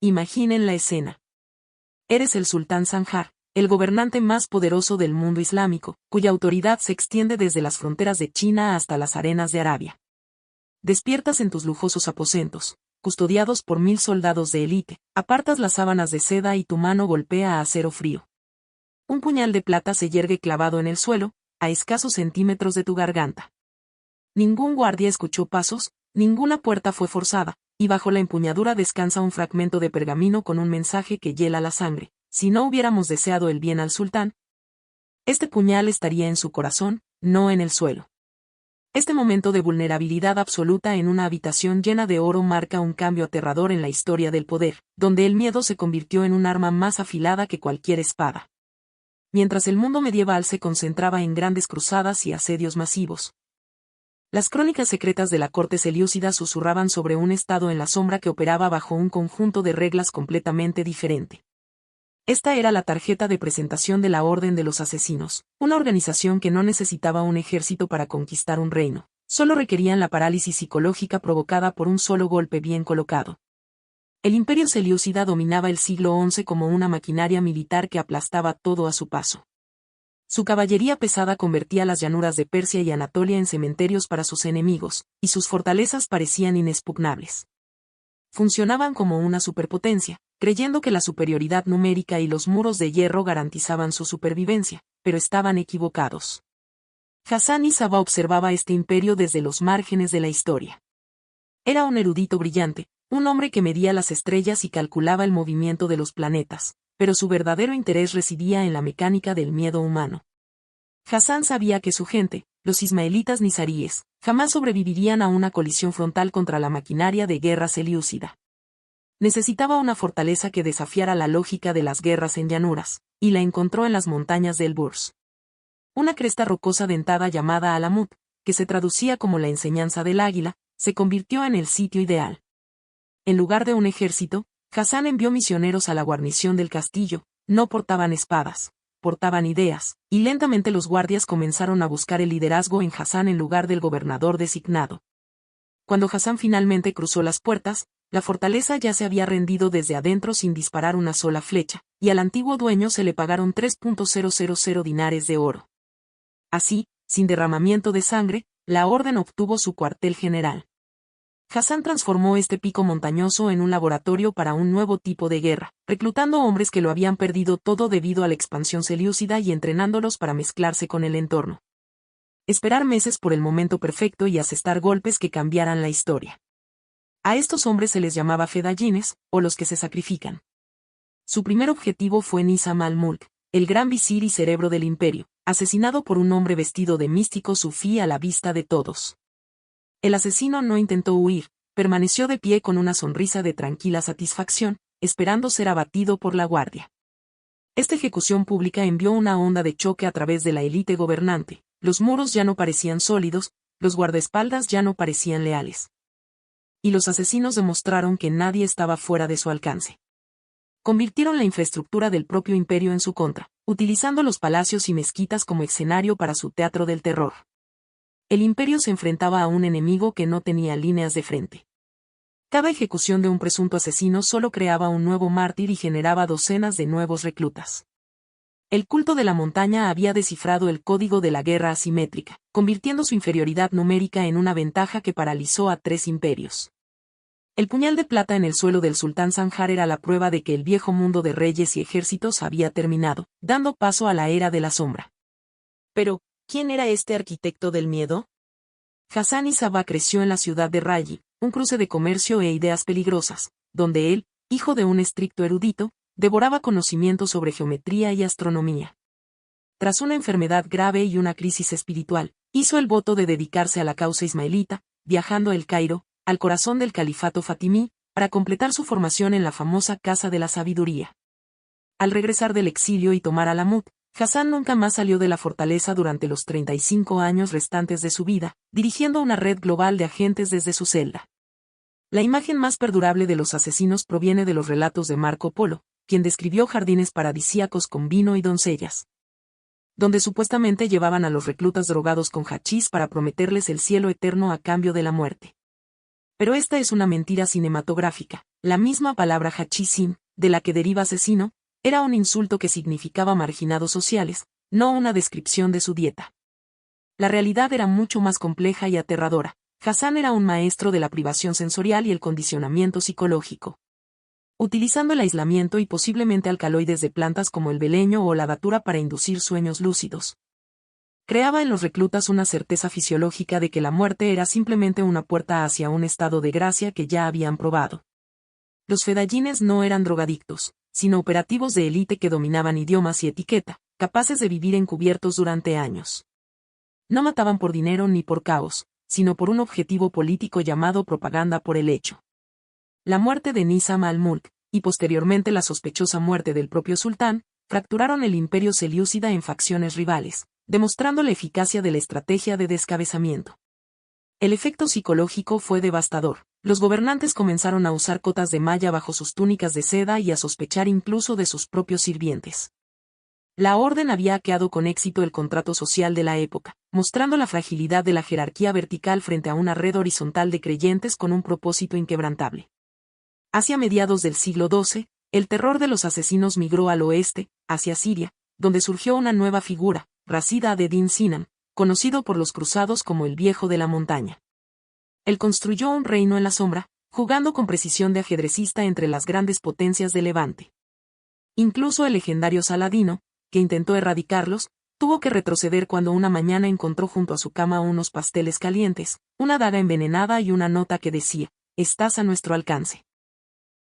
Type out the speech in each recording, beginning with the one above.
Imaginen la escena. Eres el sultán Sanjar, el gobernante más poderoso del mundo islámico, cuya autoridad se extiende desde las fronteras de China hasta las arenas de Arabia. Despiertas en tus lujosos aposentos, custodiados por 1000 soldados de élite, apartas las sábanas de seda y tu mano golpea a acero frío. Un puñal de plata se yergue clavado en el suelo, a escasos centímetros de tu garganta. Ningún guardia escuchó pasos, ninguna puerta fue forzada, y bajo la empuñadura descansa un fragmento de pergamino con un mensaje que hiela la sangre. Si no hubiéramos deseado el bien al sultán, este puñal estaría en su corazón, no en el suelo. Este momento de vulnerabilidad absoluta en una habitación llena de oro marca un cambio aterrador en la historia del poder, donde el miedo se convirtió en un arma más afilada que cualquier espada. Mientras el mundo medieval se concentraba en grandes cruzadas y asedios masivos, las crónicas secretas de la corte selyúcida susurraban sobre un estado en la sombra que operaba bajo un conjunto de reglas completamente diferente. Esta era la tarjeta de presentación de la Orden de los Asesinos, una organización que no necesitaba un ejército para conquistar un reino, solo requerían la parálisis psicológica provocada por un solo golpe bien colocado. El imperio selyúcida dominaba el siglo XI como una maquinaria militar que aplastaba todo a su paso. Su caballería pesada convertía las llanuras de Persia y Anatolia en cementerios para sus enemigos, y sus fortalezas parecían inexpugnables. Funcionaban como una superpotencia, creyendo que la superioridad numérica y los muros de hierro garantizaban su supervivencia, pero estaban equivocados. Hassan I-Sabbah observaba este imperio desde los márgenes de la historia. Era un erudito brillante, un hombre que medía las estrellas y calculaba el movimiento de los planetas, pero su verdadero interés residía en la mecánica del miedo humano. Hassan sabía que su gente, los ismaelitas nizaríes, jamás sobrevivirían a una colisión frontal contra la maquinaria de guerra selyúcida. Necesitaba una fortaleza que desafiara la lógica de las guerras en llanuras, y la encontró en las montañas de Elburz. Una cresta rocosa dentada llamada Alamut, que se traducía como la enseñanza del águila, se convirtió en el sitio ideal. En lugar de un ejército, Hassan envió misioneros a la guarnición del castillo. No portaban espadas, portaban ideas, y lentamente los guardias comenzaron a buscar el liderazgo en Hassan en lugar del gobernador designado. Cuando Hassan finalmente cruzó las puertas, la fortaleza ya se había rendido desde adentro sin disparar una sola flecha, y al antiguo dueño se le pagaron 3.000 dinares de oro. Así, sin derramamiento de sangre, la orden obtuvo su cuartel general. Hassan transformó este pico montañoso en un laboratorio para un nuevo tipo de guerra, reclutando hombres que lo habían perdido todo debido a la expansión selyúcida y entrenándolos para mezclarse con el entorno. Esperar meses por el momento perfecto y asestar golpes que cambiaran la historia. A estos hombres se les llamaba fedayines, o los que se sacrifican. Su primer objetivo fue Nizam al-Mulk, el gran visir y cerebro del imperio, asesinado por un hombre vestido de místico sufí a la vista de todos. El asesino no intentó huir, permaneció de pie con una sonrisa de tranquila satisfacción, esperando ser abatido por la guardia. Esta ejecución pública envió una onda de choque a través de la élite gobernante, los muros ya no parecían sólidos, los guardaespaldas ya no parecían leales. Y los asesinos demostraron que nadie estaba fuera de su alcance. Convirtieron la infraestructura del propio imperio en su contra, utilizando los palacios y mezquitas como escenario para su teatro del terror. El imperio se enfrentaba a un enemigo que no tenía líneas de frente. Cada ejecución de un presunto asesino solo creaba un nuevo mártir y generaba docenas de nuevos reclutas. El culto de la montaña había descifrado el código de la guerra asimétrica, convirtiendo su inferioridad numérica en una ventaja que paralizó a 3 imperios. El puñal de plata en el suelo del sultán Sanjar era la prueba de que el viejo mundo de reyes y ejércitos había terminado, dando paso a la era de la sombra. Pero, ¿quién era este arquitecto del miedo? Hassan I-Sabbah creció en la ciudad de Rayi, un cruce de comercio e ideas peligrosas, donde él, hijo de un estricto erudito, devoraba conocimientos sobre geometría y astronomía. Tras una enfermedad grave y una crisis espiritual, hizo el voto de dedicarse a la causa ismaelita, viajando a El Cairo, al corazón del califato fatimí, para completar su formación en la famosa Casa de la Sabiduría. Al regresar del exilio y tomar Alamut, Hassan nunca más salió de la fortaleza durante los 35 años restantes de su vida, dirigiendo una red global de agentes desde su celda. La imagen más perdurable de los asesinos proviene de los relatos de Marco Polo, quien describió jardines paradisíacos con vino y doncellas, donde supuestamente llevaban a los reclutas drogados con hachís para prometerles el cielo eterno a cambio de la muerte. Pero esta es una mentira cinematográfica. La misma palabra hachisim, de la que deriva asesino, era un insulto que significaba marginados sociales, no una descripción de su dieta. La realidad era mucho más compleja y aterradora. Hassan era un maestro de la privación sensorial y el condicionamiento psicológico. Utilizando el aislamiento y posiblemente alcaloides de plantas como el beleño o la datura para inducir sueños lúcidos, creaba en los reclutas una certeza fisiológica de que la muerte era simplemente una puerta hacia un estado de gracia que ya habían probado. Los fedayines no eran drogadictos, sino operativos de élite que dominaban idiomas y etiqueta, capaces de vivir encubiertos durante años. No mataban por dinero ni por caos, sino por un objetivo político llamado propaganda por el hecho. La muerte de Nizam al-Mulk, y posteriormente la sospechosa muerte del propio sultán, fracturaron el imperio selyúcida en facciones rivales, demostrando la eficacia de la estrategia de descabezamiento. El efecto psicológico fue devastador. Los gobernantes comenzaron a usar cotas de malla bajo sus túnicas de seda y a sospechar incluso de sus propios sirvientes. La orden había hackeado con éxito el contrato social de la época, mostrando la fragilidad de la jerarquía vertical frente a una red horizontal de creyentes con un propósito inquebrantable. Hacia mediados del siglo XII, el terror de los asesinos migró al oeste, hacia Siria, donde surgió una nueva figura, Rashid ad-Din Sinan, conocido por los cruzados como el Viejo de la Montaña. Él construyó un reino en la sombra, jugando con precisión de ajedrecista entre las grandes potencias de Levante. Incluso el legendario Saladino, que intentó erradicarlos, tuvo que retroceder cuando una mañana encontró junto a su cama unos pasteles calientes, una daga envenenada y una nota que decía: «Estás a nuestro alcance».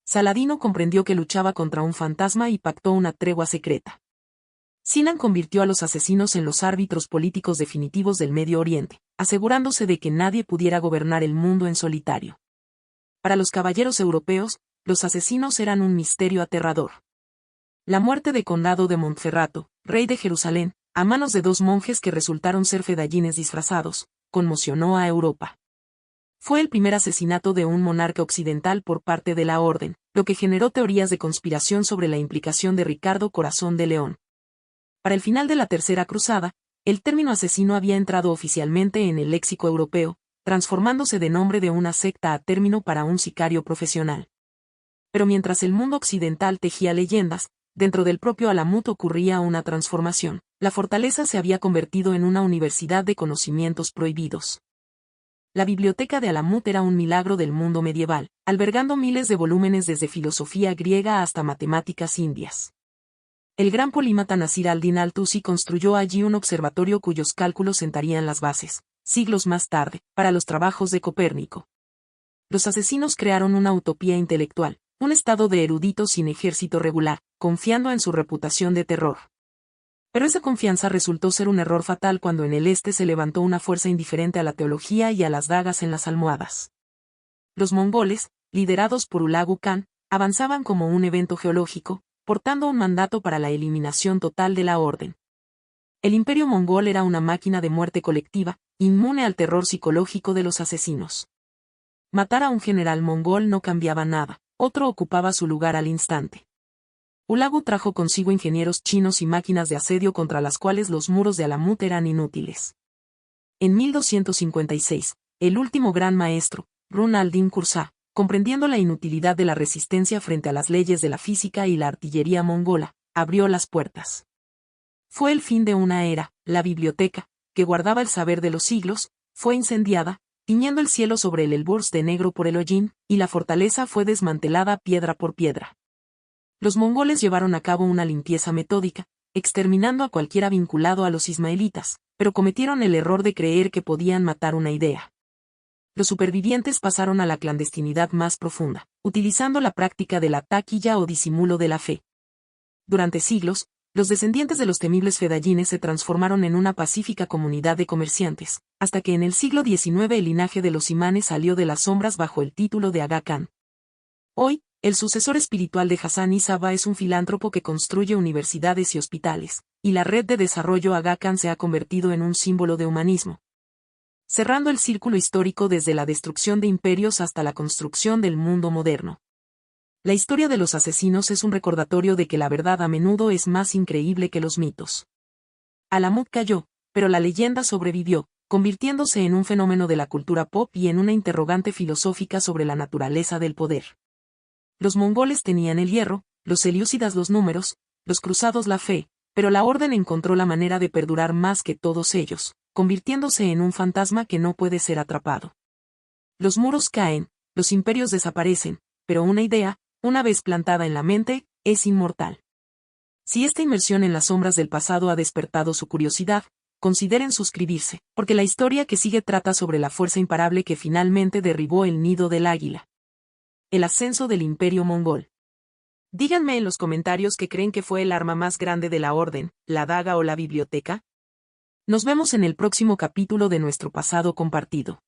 Saladino comprendió que luchaba contra un fantasma y pactó una tregua secreta. Sinan convirtió a los asesinos en los árbitros políticos definitivos del Medio Oriente, asegurándose de que nadie pudiera gobernar el mundo en solitario. Para los caballeros europeos, los asesinos eran un misterio aterrador. La muerte de Conrado de Montferrato, rey de Jerusalén, a manos de dos monjes que resultaron ser fedayines disfrazados, conmocionó a Europa. Fue el primer asesinato de un monarca occidental por parte de la Orden, lo que generó teorías de conspiración sobre la implicación de Ricardo Corazón de León. Para el final de la Tercera Cruzada, el término asesino había entrado oficialmente en el léxico europeo, transformándose de nombre de una secta a término para un sicario profesional. Pero mientras el mundo occidental tejía leyendas, dentro del propio Alamut ocurría una transformación. La fortaleza se había convertido en una universidad de conocimientos prohibidos. La biblioteca de Alamut era un milagro del mundo medieval, albergando miles de volúmenes desde filosofía griega hasta matemáticas indias. El gran polímata Nasir al-Din al-Tusi construyó allí un observatorio cuyos cálculos sentarían las bases, siglos más tarde, para los trabajos de Copérnico. Los asesinos crearon una utopía intelectual, un estado de eruditos sin ejército regular, confiando en su reputación de terror. Pero esa confianza resultó ser un error fatal cuando en el este se levantó una fuerza indiferente a la teología y a las dagas en las almohadas. Los mongoles, liderados por Hulagu Khan, avanzaban como un evento geológico, portando un mandato para la eliminación total de la orden. El imperio mongol era una máquina de muerte colectiva, inmune al terror psicológico de los asesinos. Matar a un general mongol no cambiaba nada, otro ocupaba su lugar al instante. Hulagu trajo consigo ingenieros chinos y máquinas de asedio contra las cuales los muros de Alamut eran inútiles. En 1256, el último gran maestro, Run al-Din Kursá, comprendiendo la inutilidad de la resistencia frente a las leyes de la física y la artillería mongola, abrió las puertas. Fue el fin de una era. La biblioteca, que guardaba el saber de los siglos, fue incendiada, tiñendo el cielo sobre el Elburz de negro por el hollín, y la fortaleza fue desmantelada piedra por piedra. Los mongoles llevaron a cabo una limpieza metódica, exterminando a cualquiera vinculado a los ismaelitas, pero cometieron el error de creer que podían matar una idea. Los supervivientes pasaron a la clandestinidad más profunda, utilizando la práctica de la taquilla o disimulo de la fe. Durante siglos, los descendientes de los temibles fedayines se transformaron en una pacífica comunidad de comerciantes, hasta que en el siglo XIX el linaje de los imanes salió de las sombras bajo el título de Aga Khan. Hoy, el sucesor espiritual de Hassan I-Saba es un filántropo que construye universidades y hospitales, y la red de desarrollo Aga Khan se ha convertido en un símbolo de humanismo, cerrando el círculo histórico desde la destrucción de imperios hasta la construcción del mundo moderno. La historia de los asesinos es un recordatorio de que la verdad a menudo es más increíble que los mitos. Alamut cayó, pero la leyenda sobrevivió, convirtiéndose en un fenómeno de la cultura pop y en una interrogante filosófica sobre la naturaleza del poder. Los mongoles tenían el hierro, los selyúcidas los números, los cruzados la fe, pero la orden encontró la manera de perdurar más que todos ellos, convirtiéndose en un fantasma que no puede ser atrapado. Los muros caen, los imperios desaparecen, pero una idea, una vez plantada en la mente, es inmortal. Si esta inmersión en las sombras del pasado ha despertado su curiosidad, consideren suscribirse, porque la historia que sigue trata sobre la fuerza imparable que finalmente derribó el nido del águila. El ascenso del Imperio Mongol. Díganme en los comentarios qué creen que fue el arma más grande de la orden, la daga o la biblioteca. Nos vemos en el próximo capítulo de nuestro pasado compartido.